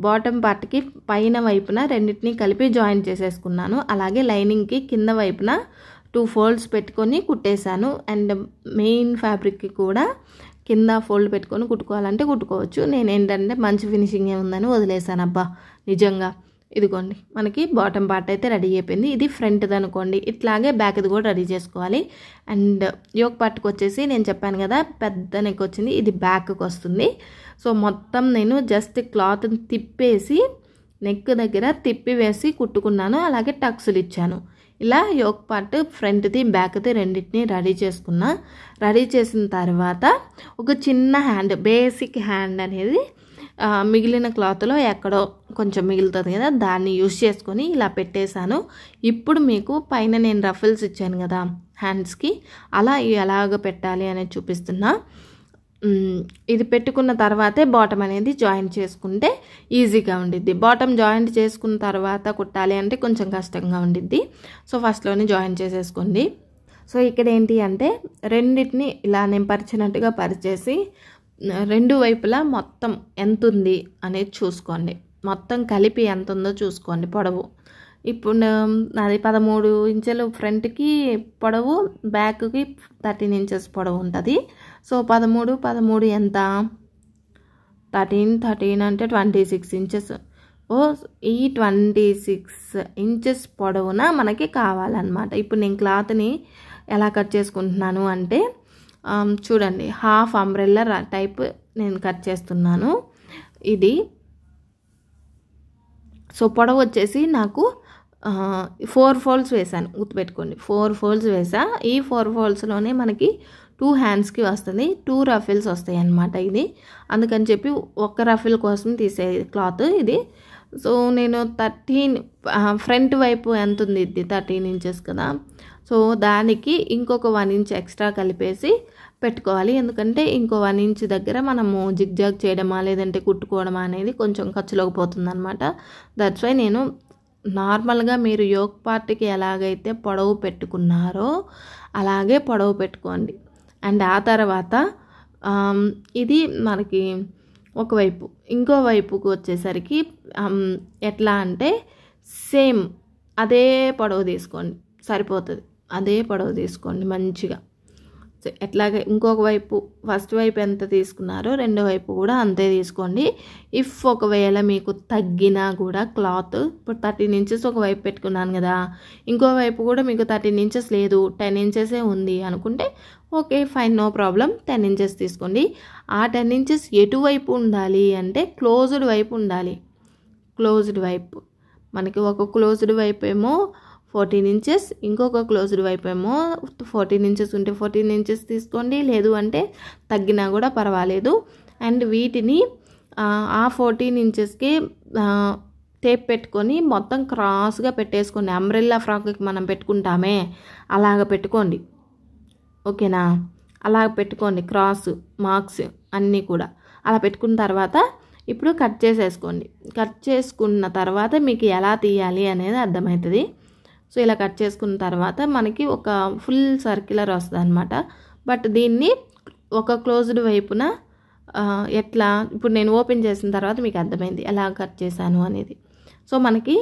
బాటమ్ పార్ట్కి పైన వైపున రెండింటిని కలిపి జాయిన్ చేసేసుకున్నాను. అలాగే లైనింగ్కి కింద వైపున 2 ఫోల్డ్స్ పెట్టుకొని కుట్టేశాను. అండ్ మెయిన్ ఫ్యాబ్రిక్కి కూడా కింద ఫోల్డ్ పెట్టుకొని కుట్టుకోవాలంటే కుట్టుకోవచ్చు. నేనేంటంటే మంచి ఫినిషింగ్ ఉందని వదిలేసాను. అబ్బా నిజంగా ఇదిగోండి, మనకి బాటమ్ పార్ట్ అయితే రెడీ అయిపోయింది. ఇది ఫ్రంట్ది అనుకోండి, ఇట్లాగే బ్యాక్ది కూడా రెడీ చేసుకోవాలి. అండ్ యోక్ పార్ట్కి వచ్చేసి నేను చెప్పాను కదా పెద్ద నెక్ వచ్చింది, ఇది బ్యాక్కి వస్తుంది. సో మొత్తం నేను జస్ట్ క్లాత్ని తిప్పేసి నెక్ దగ్గర తిప్పి వేసి కుట్టుకున్నాను. అలాగే టక్స్లు ఇచ్చాను. ఇలా యోక్ పార్ట్ ఫ్రంట్ది బ్యాక్ది రెండింటిని రెడీ చేసుకున్నా. రెడీ చేసిన తర్వాత ఒక చిన్న హ్యాండ్, బేసిక్ హ్యాండ్ అనేది మిగిలిన క్లాత్లో ఎక్కడో కొంచెం మిగులుతుంది కదా, దాన్ని యూజ్ చేసుకొని ఇలా పెట్టేశాను. ఇప్పుడు మీకు పైన నేను రఫిల్స్ ఇచ్చాను కదా హ్యాండ్స్కి, అలా ఎలాగ పెట్టాలి అనేది చూపిస్తున్నా. ఇది పెట్టుకున్న తర్వాతే బాటమ్ అనేది జాయింట్ చేసుకుంటే ఈజీగా ఉండిద్ది. బాటమ్ జాయింట్ చేసుకున్న తర్వాత కుట్టాలి అంటే కొంచెం కష్టంగా ఉండిద్ది. సో ఫస్ట్లోనే జాయింట్ చేసేసుకోండి. సో ఇక్కడ ఏంటి అంటే రెండింటిని ఇలా నేను పరిచినట్టుగా పరిచేసి 2 వైపులా మొత్తం ఎంత ఉంది అనేది చూసుకోండి. మొత్తం కలిపి ఎంత ఉందో చూసుకోండి పొడవు. ఇప్పుడు నాది 13 ఇంచులు ఫ్రంట్కి పొడవు, బ్యాక్కి 13 ఇంచెస్ పొడవు ఉంటుంది. సో 13 ఎంత, 13 అంటే 26 ఇంచెస్. ఈ 26 ఇంచెస్ పొడవున మనకి కావాలన్నమాట. ఇప్పుడు నేను క్లాత్ని ఎలా కట్ చేసుకుంటున్నాను అంటే చూడండి, హాఫ్ అంబ్రెల్లా టైప్ నేను కట్ చేస్తున్నాను ఇది. సో పొడవు వచ్చేసి నాకు 4 ఫోల్డ్స్ వేసాను, గుర్తుపెట్టుకోండి. 4 ఫోల్డ్స్ వేసా. ఈ 4 ఫోల్డ్స్లోనే మనకి 2 హ్యాండ్స్కి వస్తుంది, 2 రఫిల్స్ వస్తాయి అన్నమాట. ఇది అందుకని చెప్పి ఒక రఫిల్ కోసం తీసే క్లాత్ ఇది. సో నేను 13 ఫ్రంట్ వైపు ఎంత ఉంది, ఇది 13 ఇంచెస్ కదా. సో దానికి ఇంకొక 1 ఇంచ్ ఎక్స్ట్రా కలిపేసి పెట్టుకోవాలి. ఎందుకంటే ఇంకో 1 ఇంచ్ దగ్గర మనము జిగ్జాగ్ చేయడమా లేదంటే కుట్టుకోవడమా అనేది కొంచెం ఖర్చులోకి పోతుంది అనమాట. దట్స్ వై నేను నార్మల్గా మీరు యోక్ పార్ట్కి ఎలాగైతే పొడవు పెట్టుకున్నారో అలాగే పొడవు పెట్టుకోండి. అండ్ ఆ తర్వాత ఇది మనకి ఒకవైపు, ఇంకో వైపుకు వచ్చేసరికి ఎట్లా అంటే సేమ్ అదే పొడవు తీసుకోండి, సరిపోతుంది. అదే పొడవు తీసుకోండి మంచిగా. ఎట్లాగే ఇంకొక వైపు ఫస్ట్ వైపు ఎంత తీసుకున్నారో రెండో వైపు కూడా అంతే తీసుకోండి. ఇఫ్ ఒకవేళ మీకు తగ్గినా కూడా క్లాత్, ఇప్పుడు 13 ఇంచెస్ ఒక వైపు పెట్టుకున్నాను కదా, ఇంకో వైపు కూడా మీకు 13 ఇంచెస్ లేదు 10 ఇంచెసే ఉంది అనుకుంటే okay fine, no problem, 10 inches తీసుకోండి. ఆ 10 ఇంచెస్ ఎటువైపు ఉండాలి అంటే క్లోజ్డ్ వైపు ఉండాలి. క్లోజ్డ్ వైపు మనకి ఒక క్లోజ్డ్ వైపు ఏమో 14 ఇంచెస్, ఇంకొక క్లోజ్డ్ వైపు ఏమో 14 ఇంచెస్ ఉంటే 14 ఇంచెస్ తీసుకోండి, లేదు అంటే తగ్గినా కూడా పర్వాలేదు. అండ్ వీటిని ఆ 14 ఇంచెస్కి టేప్ పెట్టుకొని మొత్తం క్రాస్గా పెట్టేసుకోండి. అంబ్రెల్లా ఫ్రాక్కి మనం పెట్టుకుంటామే అలాగ పెట్టుకోండి, ఓకేనా? అలా పెట్టుకోండి, క్రాస్ మార్క్స్ అన్నీ కూడా అలా పెట్టుకున్న తర్వాత ఇప్పుడు కట్ చేసేసుకోండి. కట్ చేసుకున్న తర్వాత మీకు ఎలా తీయాలి అనేది అర్థమవుతుంది. సో ఇలా కట్ చేసుకున్న తర్వాత మనకి ఒక ఫుల్ సర్క్యులర్ వస్తుంది అనమాట. బట్ దీన్ని ఒక క్లోజ్డ్ వైపున ఎట్లా ఇప్పుడు నేను ఓపెన్ చేసిన తర్వాత మీకు అర్థమైంది ఎలా కట్ చేశాను అనేది. సో మనకి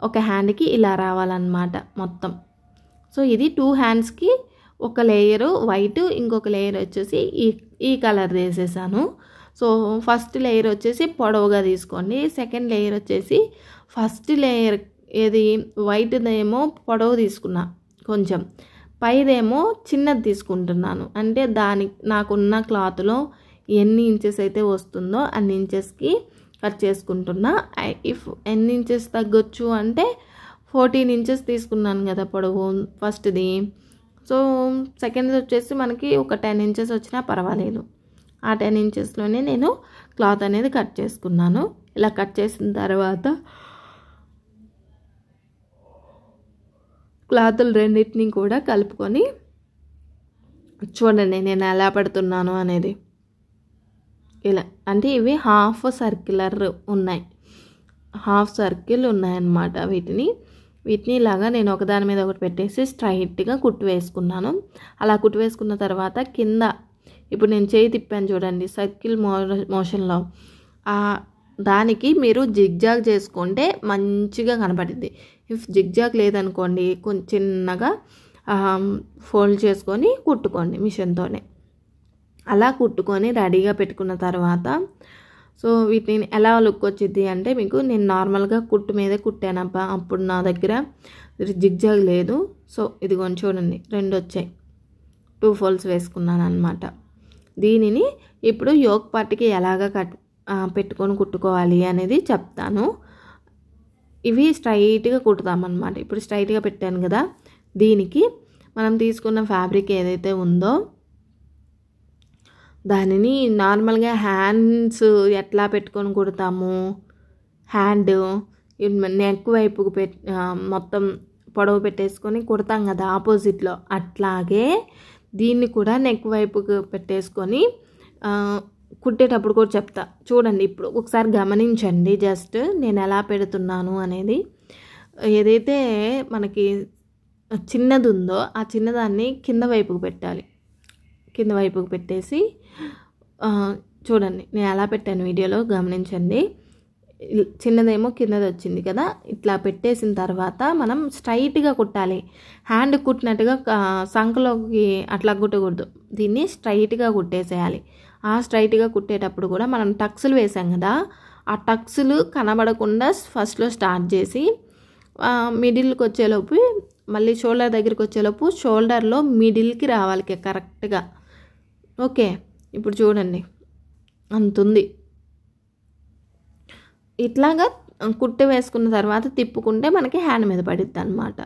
ఒక హ్యాండ్కి ఇలా రావాలన్నమాట మొత్తం. సో ఇది 2 హ్యాండ్స్కి ఒక లేయరు వైట్, ఇంకొక లేయర్ వచ్చేసి ఈ కలర్ వేసేసాను. సో ఫస్ట్ లేయర్ వచ్చేసి పొడవుగా తీసుకోండి, సెకండ్ లేయర్ వచ్చేసి ఫస్ట్ లేయర్ ఏది వైట్దేమో పొడవు తీసుకున్నా కొంచెం, పైదేమో చిన్నది తీసుకుంటున్నాను. అంటే నాకున్న క్లాత్లో ఎన్ని ఇంచెస్ అయితే వస్తుందో అన్ని ఇంచెస్కి కట్ చేసుకుంటున్నా. ఇఫ్ ఎన్ని ఇంచెస్ తగ్గొచ్చు అంటే 14 ఇంచెస్ తీసుకున్నాను కదా పొడవు ఫస్ట్ది. సో సెకండ్ వచ్చేసి మనకి ఒక 10 ఇంచెస్ వచ్చినా పర్వాలేదు. ఆ 10 ఇంచెస్లోనే నేను క్లాత్ అనేది కట్ చేసుకున్నాను. ఇలా కట్ చేసిన తర్వాత క్లాతులు రెండింటిని కూడా కలుపుకొని చూడండి నేను ఎలా పెడుతున్నాను అనేది. ఇలా అంటే ఇవి హాఫ్ సర్క్యులర్ ఉన్నాయి, హాఫ్ సర్కిల్ ఉన్నాయన్నమాట. వీటిని ఇలాగా నేను ఒకదాని మీద ఒకటి పెట్టేసి స్ట్రైట్గా కుట్టు వేసుకున్నాను. అలా కుట్టు వేసుకున్న తర్వాత కింద ఇప్పుడు నేను చేయి తిప్పాను చూడండి సర్కిల్ మోషన్లో, దానికి మీరు జిగ్జాగ్ చేసుకుంటే మంచిగా కనపడుద్ది. ఇఫ్ జిగ్జాగ్ లేదనుకోండి కొంచెం చిన్నగా ఫోల్డ్ చేసుకొని కుట్టుకోండి మిషన్తోనే. అలా కుట్టుకొని రెడీగా పెట్టుకున్న తర్వాత సో వీటిని ఎలా లుక్ వచ్చింది అంటే మీకు నేను నార్మల్గా కుట్టు మీదే కుట్టానబ్బా, అప్పుడు నా దగ్గర జిగ్జాగ్ లేదు. సో ఇదిగోండి చూడండి 2 వచ్చాయి, 2 ఫోల్డ్స్ వేసుకున్నాను అనమాట. దీనిని ఇప్పుడు యోక్ పార్ట్కి ఎలాగ పెట్టుకొని కుట్టుకోవాలి అనేది చెప్తాను. ఇవి స్ట్రైట్గా కుట్టుతామన్నమాట. ఇప్పుడు స్ట్రైట్గా పెట్టాను కదా, దీనికి మనం తీసుకున్న ఫ్యాబ్రిక్ ఏదైతే ఉందో దానిని నార్మల్గా హ్యాండ్స్ ఎట్లా పెట్టుకొని కుడతాము, హ్యాండ్ నెక్ వైపుకు మొత్తం పొడవు పెట్టేసుకొని కుడతాం కదా ఆపోజిట్లో, అట్లాగే దీన్ని కూడా నెక్ వైపుకు పెట్టేసుకొని కుట్టేటప్పుడు కూడా చెప్తా చూడండి. ఇప్పుడు ఒకసారి గమనించండి జస్ట్ నేను ఎలా పెడుతున్నాను అనేది. ఏదైతే మనకి చిన్నది ఉందో ఆ చిన్నదాన్ని కింద వైపుకు పెట్టాలి, కింద వైపుకు పెట్టేసి చూడండి నేను ఎలా పెట్టాను వీడియోలో గమనించండి. చిన్నదేమో కిందది వచ్చింది కదా, ఇట్లా పెట్టేసిన తర్వాత మనం స్ట్రైట్గా కుట్టాలి. హ్యాండ్ కుట్టినట్టుగా సంకలోకి అట్లా కుట్టకూడదు, దీన్ని స్ట్రైట్గా కుట్టేసేయాలి. ఆ స్ట్రైట్గా కుట్టేటప్పుడు కూడా మనం టక్స్లు వేసాం కదా, ఆ టక్స్లు కనబడకుండా ఫస్ట్లో స్టార్ట్ చేసి మిడిల్కి వచ్చేలోపు మళ్ళీ షోల్డర్ దగ్గరికి వచ్చేలోపు షోల్డర్లో మిడిల్కి రావాలి కరెక్ట్గా. ఓకే ఇప్పుడు చూడండి అంతుంది. ఇట్లాగా కుట్టు వేసుకున్న తర్వాత తిప్పుకుంటే మనకి హ్యాండ్ మీద పడుద్ది అనమాట.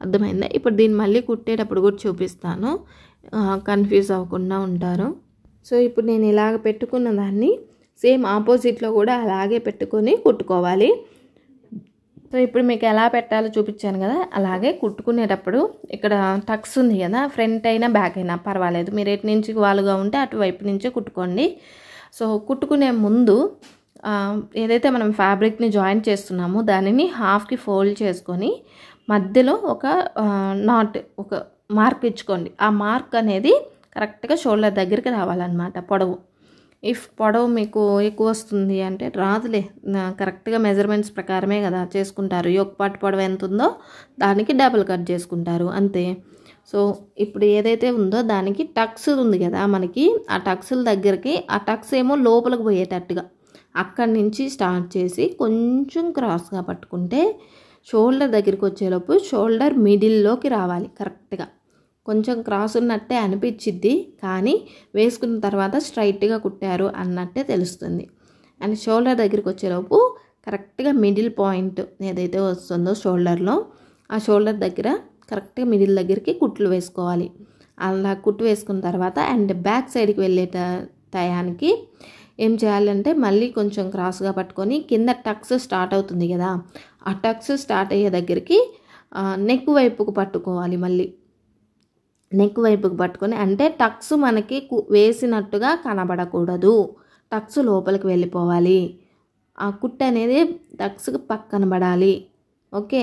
అర్థమైందా? ఇప్పుడు దీన్ని మళ్ళీ కుట్టేటప్పుడు కూడా చూపిస్తాను, కన్ఫ్యూజ్ అవ్వకుండా ఉంటారు. సో ఇప్పుడు నేను ఇలాగ పెట్టుకున్న దాన్ని సేమ్ ఆపోజిట్లో కూడా అలాగే పెట్టుకొని కుట్టుకోవాలి. సో ఇప్పుడు మీకు ఎలా పెట్టాలో చూపించాను కదా, అలాగే కుట్టుకునేటప్పుడు ఇక్కడ టక్స్ ఉంది కదా, ఫ్రంట్ అయినా బ్యాక్ అయినా పర్వాలేదు, మీరు ఎటు నుంచి వాలుగా ఉంటే అటువైపు నుంచే కుట్టుకోండి. సో కుట్టుకునే ముందు ఏదైతే మనం ఫ్యాబ్రిక్ని జాయిన్ చేస్తున్నామో దానిని హాఫ్కి ఫోల్డ్ చేసుకొని మధ్యలో ఒక నాట్ ఒక మార్క్ ఇచ్చుకోండి. ఆ మార్క్ అనేది కరెక్ట్గా షోల్డర్ దగ్గరికి రావాలన్నమాట పొడవు. ఇఫ్ పొడవు మీకు ఎక్కువ వస్తుంది అంటే రాదులే, కరెక్ట్గా మెజర్మెంట్స్ ప్రకారమే కదా చేసుకుంటారు. యోక్ పార్ట్ పొడవు ఎంత ఉందో దానికి డబుల్ కట్ చేసుకుంటారు అంతే. సో ఇప్పుడు ఏదైతే ఉందో దానికి టక్స్ ఉంది కదా మనకి, ఆ టక్స్ల దగ్గరికి ఆ టక్స్ ఏమో లోపలికి పోయేటట్టుగా అక్కడి నుంచి స్టార్ట్ చేసి కొంచెం క్రాస్గా పట్టుకుంటే షోల్డర్ దగ్గరికి వచ్చేలోపు షోల్డర్ మిడిల్లోకి రావాలి కరెక్ట్గా. కొంచెం క్రాస్ ఉన్నట్టే అనిపించిద్ది కానీ వేసుకున్న తర్వాత స్ట్రైట్గా కుట్టారు అన్నట్టే తెలుస్తుంది. అండ్ షోల్డర్ దగ్గరికి వచ్చేలోపు కరెక్ట్గా మిడిల్ పాయింట్ ఏదైతే వస్తుందో షోల్డర్లో ఆ షోల్డర్ దగ్గర కరెక్ట్గా మిడిల్ దగ్గరికి కుట్లు వేసుకోవాలి. అలా కుట్టు వేసుకున్న తర్వాత అండ్ బ్యాక్ సైడ్కి వెళ్ళే టయానికి ఏం చేయాలంటే మళ్ళీ కొంచెం క్రాస్గా పట్టుకొని కింద టక్స్ స్టార్ట్ అవుతుంది కదా, ఆ టక్స్ స్టార్ట్ అయ్యే దగ్గరికి నెక్ వైపుకు పట్టుకోవాలి. మళ్ళీ నెక్ వైపుకు పట్టుకొని, అంటే టక్స్ మనకి వేసినట్టుగా కనబడకూడదు, టక్స్ లోపలికి వెళ్ళిపోవాలి. ఆ కుట్టు అనేది టక్స్కి పక్కన పడాలి. ఓకే,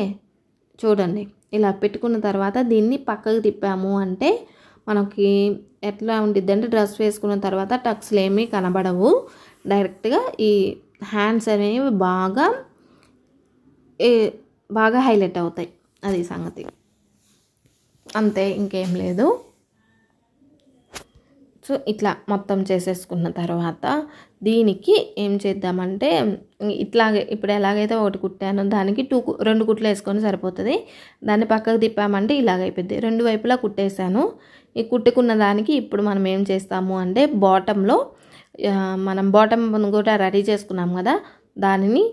చూడండి ఇలా పెట్టుకున్న తర్వాత దీన్ని పక్కకు తిప్పాము అంటే మనకి ఎట్లా ఉంటుంది అంటే డ్రెస్ వేసుకున్న తర్వాత టక్స్లు ఏమీ కనబడవు, డైరెక్ట్గా ఈ హ్యాండ్స్ అనేవి బాగా హైలైట్ అవుతాయి. అది సంగతి, అంతే, ఇంకేం లేదు. సో ఇట్లా మొత్తం చేసేసుకున్న తర్వాత దీనికి ఏం చేద్దామంటే ఇట్లాగే ఇప్పుడు ఎలాగైతే ఒకటి కుట్టానో దానికి 2 కుట్లు వేసుకొని సరిపోతుంది. దాన్ని పక్కకు తిప్పామంటే ఇలాగైపోద్ది. 2 వైపులా కుట్టేసాను. ఈ కుట్టుకున్న దానికి ఇప్పుడు మనం ఏం చేస్తాము అంటే బాటంలో మనం బాటమ్ కూడా రెడీ చేసుకున్నాం కదా, దానిని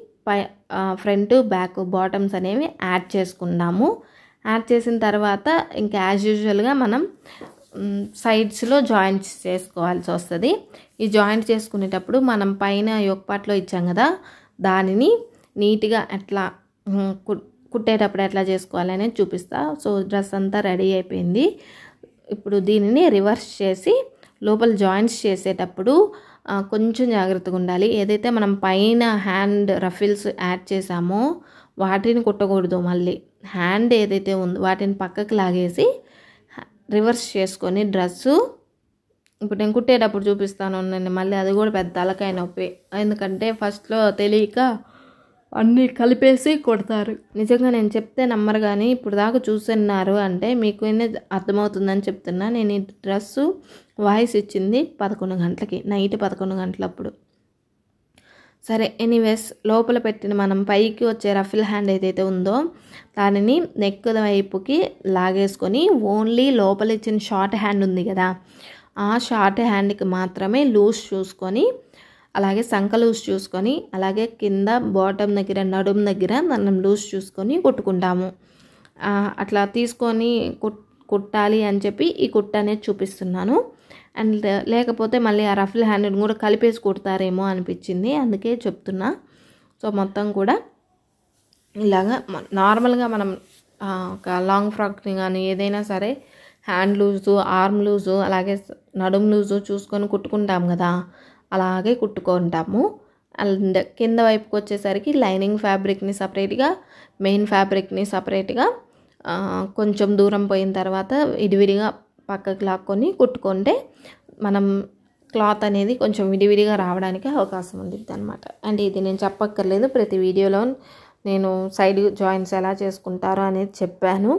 ఫ్రంట్ బ్యాక్ బాటమ్స్ అనేవి యాడ్ చేసుకున్నాము. యాడ్ చేసిన తర్వాత ఇంకా యాజ్ యూజువల్గా మనం సైడ్స్లో జాయింట్స్ చేసుకోవాల్సి వస్తుంది. ఈ జాయింట్ చేసుకునేటప్పుడు మనం పైన యోక్ పార్ట్లో ఇచ్చాం కదా, దానిని నీట్గా ఎట్లా కుట్టేటప్పుడు ఎట్లా చేసుకోవాలి అనేది చూపిస్తా. సో డ్రెస్ అంతా రెడీ అయిపోయింది. ఇప్పుడు దీనిని రివర్స్ చేసి లోపల జాయింట్స్ చేసేటప్పుడు కొంచెం జాగ్రత్తగా ఉండాలి. ఏదైతే మనం పైన హ్యాండ్ రఫిల్స్ యాడ్ చేసామో వాటిని కుట్టకూడదు. మళ్ళీ హ్యాండ్ ఏదైతే ఉందో వాటిని పక్కకు లాగేసి రివర్స్ చేసుకొని డ్రెస్సు ఇప్పుడు నేను కుట్టేటప్పుడు చూపిస్తాను. నేను మళ్ళీ అది కూడా పెద్ద తలకాయ నొప్పి, ఎందుకంటే ఫస్ట్లో తెలియక అన్నీ కలిపేసి కొడతారు. నిజంగా నేను చెప్తే నమ్మరు, కానీ ఇప్పుడు దాకా చూస్తున్నారు అంటే మీకు అర్థమవుతుందని చెప్తున్నా. నేను ఈ డ్రెస్సు వాయిస్ ఇచ్చింది 11 గంటలకి, నైట్ 11 గంటలప్పుడు. సరే, ఎనీవేస్ లోపల పెట్టిన మనం పైకి వచ్చే రఫిల్ హ్యాండ్ ఏదైతే ఉందో దానిని నెక్ వైపుకి లాగేసుకొని ఓన్లీ లోపల ఇచ్చిన షార్ట్ హ్యాండ్ ఉంది కదా, ఆ షార్ట్ హ్యాండ్కి మాత్రమే లూజ్ చూసుకొని, అలాగే సంక లూజ్ చూసుకొని, అలాగే కింద బాటమ్ దగ్గర నడుము దగ్గర మనం లూజ్ చూసుకొని కుట్టుకుంటాము. అట్లా తీసుకొని కుట్టాలి అని చెప్పి ఈ కుట్ట అనేది చూపిస్తున్నాను. అండ్ లేకపోతే మళ్ళీ ఆ రఫిల్ హ్యాండ్ని కూడా కలిపేసి కుడతారేమో అనిపించింది, అందుకే చెప్తున్నా. సో మొత్తం కూడా ఇలాగా నార్మల్గా మనం ఒక లాంగ్ ఫ్రాక్ని కానీ ఏదైనా సరే హ్యాండ్ లూజు, ఆర్మ్ లూజు, అలాగే నడుము లూజు చూసుకొని కుట్టుకుంటాం కదా, అలాగే కుట్టుకుంటాము. అండ్ కింద వైపుకి వచ్చేసరికి లైనింగ్ ఫ్యాబ్రిక్ని సపరేట్గా, మెయిన్ ఫ్యాబ్రిక్ని సపరేట్గా కొంచెం దూరం పోయిన తర్వాత విడివిడిగా పక్కకు లాక్కొని కుట్టుకుంటే మనం క్లాత్ అనేది కొంచెం విడివిడిగా రావడానికి అవకాశం ఉంటుంది అన్నమాట. అండ్ ఇది నేను చెప్పక్కర్లేదు, ప్రతి వీడియోలో నేను సైడ్ జాయింట్స్ ఎలా చేసుకుంటారో అనేది చెప్పాను.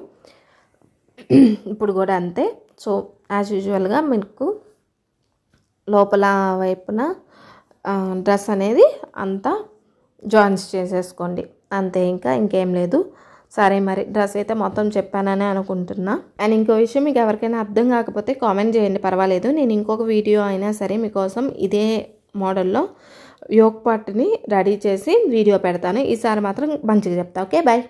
ఇప్పుడు కూడా అంతే. సో యాజ్ యూజువల్గా మీకు లోపల వైపున డ్రెస్ అనేది అంతా జాయింట్స్ చేసేసుకోండి, అంతే, ఇంకేం లేదు. సరే, మరి డ్రెస్ అయితే మొత్తం చెప్పానని అనుకుంటున్నా. అండ్ ఇంకో విషయం, మీకు ఎవరికైనా అర్థం కాకపోతే కామెంట్ చేయండి, పర్వాలేదు. నేను ఇంకొక వీడియో అయినా సరే మీకోసం ఇదే మోడల్లో యోక్ పార్ట్ని రెడీ చేసి వీడియో పెడతాను. ఈసారి మాత్రం మంచిగా చెప్తా. Okay, bye.